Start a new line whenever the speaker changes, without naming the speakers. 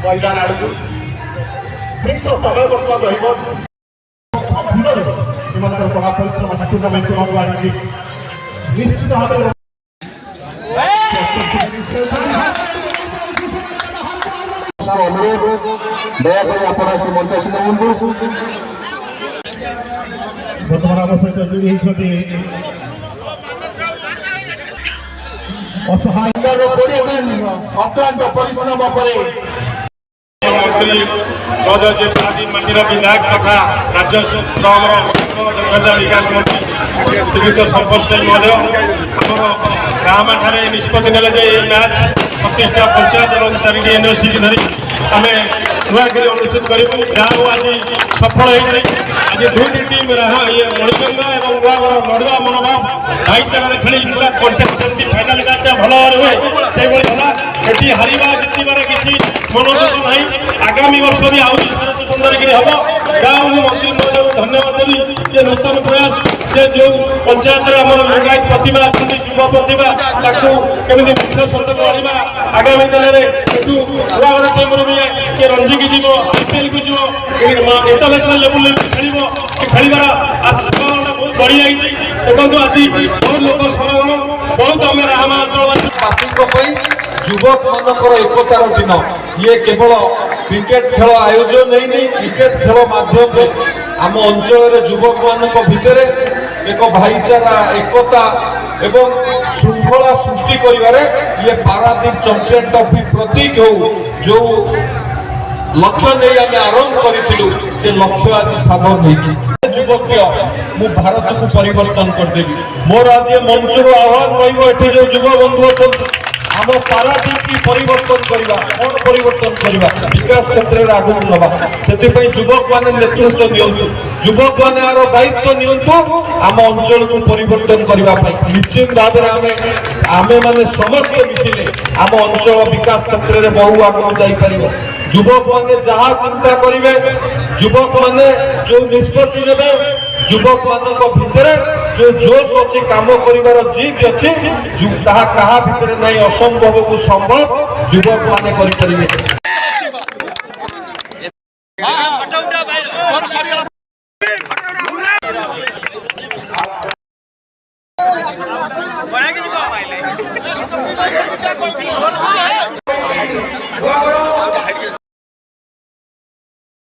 मैदान आड़क ठीक समय बर्तमान कड़ा परिश्रम टूर्णामेंट निश्चित भाव अनुरोध दयाकोरी आप मंचासीन हूँ बर्तमान आम सहित जोड़ी होती असहाय 20 दिन अक्लांत परिश्रम
मंत्री महोदय पार्टी माटीर विधायक तथा राज्य विकास मंत्री श्रीयुक्त संपत सिंह महोदय आम गाँव निष्पत्ति ने मैच 36टा पंचायत और 4टी एनओसी की धरी आम नुआगिरी अनुष्ठित करूँ जहाँ आज सफल होती आज 2टी टीम मणिगंगा और नुआगर लड़वा मनोभाव भाईचारा खेली पूरा कंटेस्ट फाइनाल मैच भल भाव हुए से ये हारिबा जितबार किसी मनोयोग ना आगामी वर्ष भी आहरी सरस सुंदर हम जहाँ मंत्री महोदय को धन्यवाद देवी ये नूतन प्रयास से जो पंचायत आम लिंगायत प्रतिभा युवा प्रतिभा केमी मुख्य सतक आना आगामी दिन में नुआगर टीम भी किए रणजी की जीव आईपीएल को जीव इंटरनेशनल लेवल खेल खेलार संभावना बहुत बढ़ी जाइए देखो आज बहुत लोक समागम बहुत आम रामा अंचलवासी
युवक मानकर एकतार दिन ये केवल क्रिकेट खेल आयोजन नहीं क्रिकेट खेल माध्यम आम अंचल युवक मान भितर एक भाईचारा एकता एवं श्रृंखला सृष्टि करिवारे ये पारादीप चैंपियन ट्रॉफी प्रतीक हो जो लक्ष्य नहीं आम आरंभ करूँ से लक्ष्य आज साधन नहीं युवक मु भारत को परिवर्तन करदेवी मोर आज मंचर आह्वान रही जो युवा बंधु अच्छा आम पारादीप की परिवर्तन करवा कौन परिवर्तन करवा विकास क्षेत्र में आगू नवा से युवक मैंने नेतृत्व नियंतु युवक मैंने यार दायित्व नियंतु आम अंचल को परिवर्तन करने निश्चित भाव में आम मैंने समस्त मिसिले आम अंचल विकास क्षेत्र में बहु आगू जापर युवक मैंने जहाँ चिंता करेंगे युवक मैंने जो निष्पत्ति ने युवक मान भितर जो जोश अच्छे कम कर जिद अच्छे क्या भितर नहीं असंभव को संभव युवक माने करेंगे।